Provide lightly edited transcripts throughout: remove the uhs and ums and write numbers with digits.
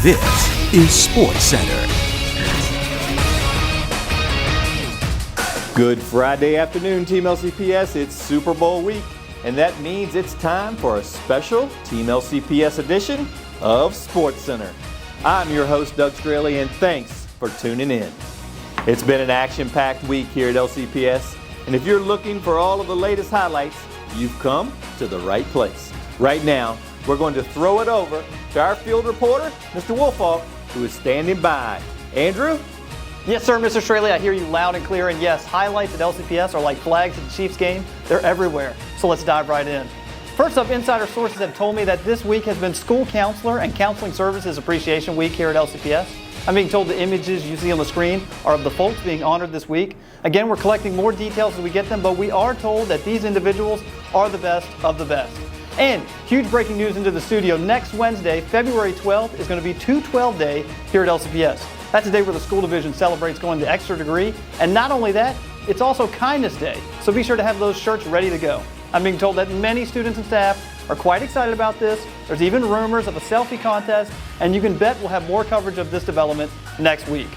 This is Sports Center. Good Friday afternoon, Team LCPS. It's Super Bowl week, and that means it's time for a special Team LCPS edition of Sports Center. I'm your host, Doug Straley, and thanks for tuning in. It's been an action-packed week here at LCPS, and if you're looking for all of the latest highlights, you've come to the right place. Right now, we're going to throw it over to our field reporter, Mr. Woolfolk, who is standing by. Andrew? Yes, sir, Mr. Straley, I hear you loud and clear. And yes, highlights at LCPS are like flags at the Chiefs game. They're everywhere. So let's dive right in. First up, insider sources have told me that this week has been School Counselor and Counseling Services Appreciation Week here at LCPS. I'm being told the images you see on the screen are of the folks being honored this week. Again, we're collecting more details as we get them, but we are told that these individuals are the best of the best. And huge breaking news into the studio. Next Wednesday, February 12th, is going to be 212 Day here at LCPS. That's a day where the school division celebrates going the extra degree. And not only that, it's also Kindness Day. So be sure to have those shirts ready to go. I'm being told that many students and staff are quite excited about this. There's even rumors of a selfie contest, and you can bet we'll have more coverage of this development next week.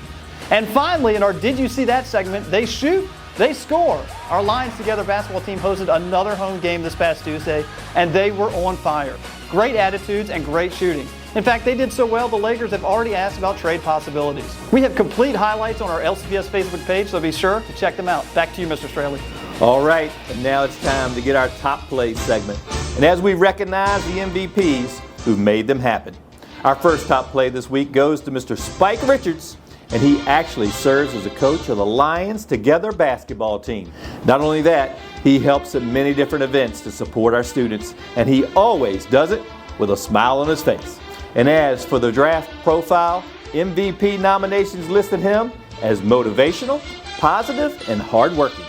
And finally, in our Did You See That segment, they shoot, they score. Our Lions Together basketball team hosted another home game this past Tuesday, and they were on fire. Great attitudes and great shooting. In fact, they did so well, the Lakers have already asked about trade possibilities. We have complete highlights on our LCPS Facebook page, so be sure to check them out. Back to you, Mr. Straley. All right, and now it's time to get our top plays segment. And as we recognize the MVPs who've made them happen, our first top play this week goes to Mr. Spike Richards, and he actually serves as a coach of the Lions Together basketball team. Not only that, he helps at many different events to support our students, and he always does it with a smile on his face. And as for the draft profile, MVP nominations listed him as motivational, positive, and hardworking.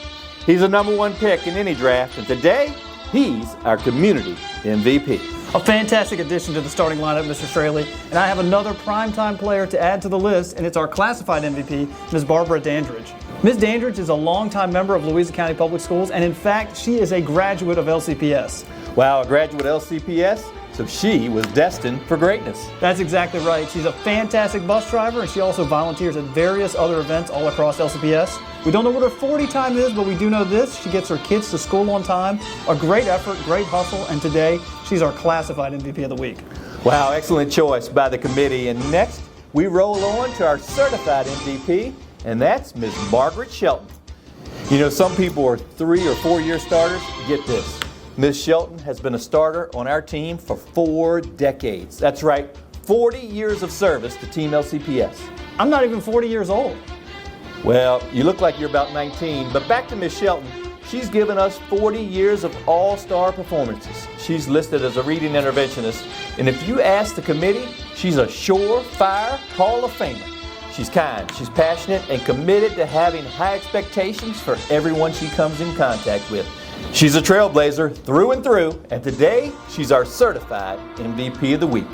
He's a #1 pick in any draft, and today, he's our community MVP. A fantastic addition to the starting lineup, Mr. Straley. And I have another primetime player to add to the list, and it's our classified MVP, Ms. Barbara Dandridge. Ms. Dandridge is a longtime member of Louisa County Public Schools, and in fact, she is a graduate of LCPS. Wow, a graduate of LCPS? So she was destined for greatness. That's exactly right. She's a fantastic bus driver, and she also volunteers at various other events all across LCPS. We don't know what her 40 time is, but we do know this. She gets her kids to school on time. A great effort, great hustle, and today she's our classified MVP of the week. Wow, excellent choice by the committee. And next, we roll on to our certified MVP, and that's Ms. Margaret Shelton. You know, some people are 3 or 4 year starters. Get this. Ms. Shelton has been a starter on our team for 4 decades. That's right, 40 years of service to Team LCPS. I'm not even 40 years old. Well, you look like you're about 19, but back to Ms. Shelton. She's given us 40 years of all-star performances. She's listed as a reading interventionist, and if you ask the committee, she's a surefire Hall of Famer. She's kind, she's passionate, and committed to having high expectations for everyone she comes in contact with. She's a trailblazer through and through, and today she's our certified MVP of the week.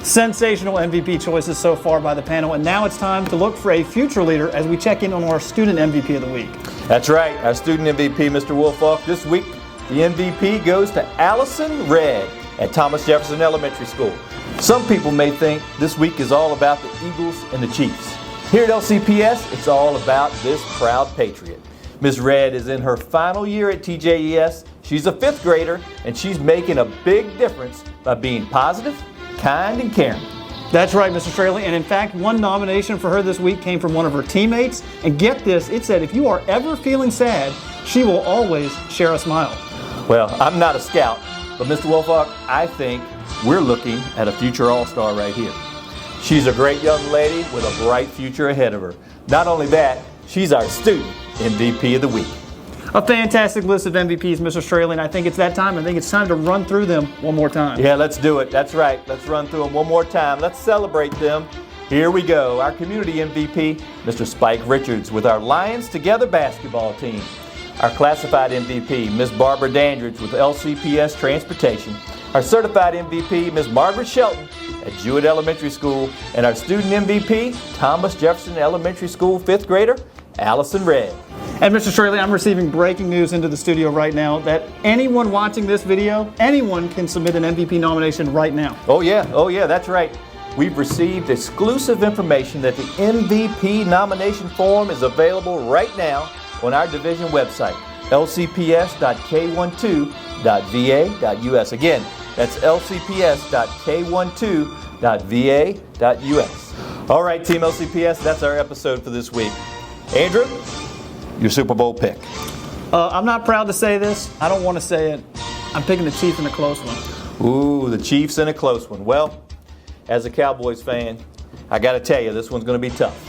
Sensational MVP choices so far by the panel, and now it's time to look for a future leader as we check in on our student MVP of the week. That's right, our student MVP, Mr. Woolfolk. This week, the MVP goes to Allison Redd at Thomas Jefferson Elementary School. Some people may think this week is all about the Eagles and the Chiefs. Here at LCPS, it's all about this proud patriot. Ms. Redd is in her final year at TJES. She's a 5th grader, and she's making a big difference by being positive, kind, and caring. That's right, Mr. Straley, and in fact, one nomination for her this week came from one of her teammates, and get this, it said if you are ever feeling sad, she will always share a smile. Well, I'm not a scout, but Mr. Woolfolk, I think we're looking at a future all-star right here. She's a great young lady with a bright future ahead of her. Not only that, she's our student MVP of the week. A fantastic list of MVPs, Mr. Straley, and I think it's that time. I think it's time to run through them one more time. Yeah, let's do it. That's right. Let's run through them one more time. Let's celebrate them. Here we go. Our community MVP, Mr. Spike Richards, with our Lions Together basketball team. Our classified MVP, Ms. Barbara Dandridge with LCPS Transportation. Our certified MVP, Ms. Margaret Shelton at Jewett Elementary School. And our student MVP, Thomas Jefferson Elementary School 5th grader, Allison Redd. And Mr. Straley, I'm receiving breaking news into the studio right now that anyone watching this video, anyone can submit an MVP nomination right now. Oh yeah, that's right. we've received exclusive information that the MVP nomination form is available right now on our division website, lcps.k12.va.us. Again, that's lcps.k12.va.us. All right, Team LCPS, that's our episode for this week. Andrew, your Super Bowl pick. I'm not proud to say this. I don't want to say it. I'm picking the Chiefs in a close one. Ooh, the Chiefs in a close one. Well, as a Cowboys fan, I got to tell you, this one's going to be tough.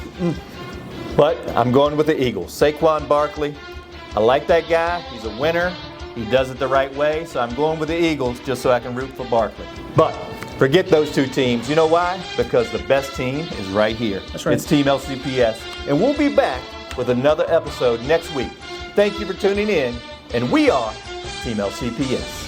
But I'm going with the Eagles. Saquon Barkley, I like that guy. He's a winner. He does it the right way. So I'm going with the Eagles just so I can root for Barkley. But forget those two teams. You know why? Because the best team is right here. That's right. It's Team LCPS. And we'll be back with another episode next week. Thank you for tuning in. And we are Team LCPS.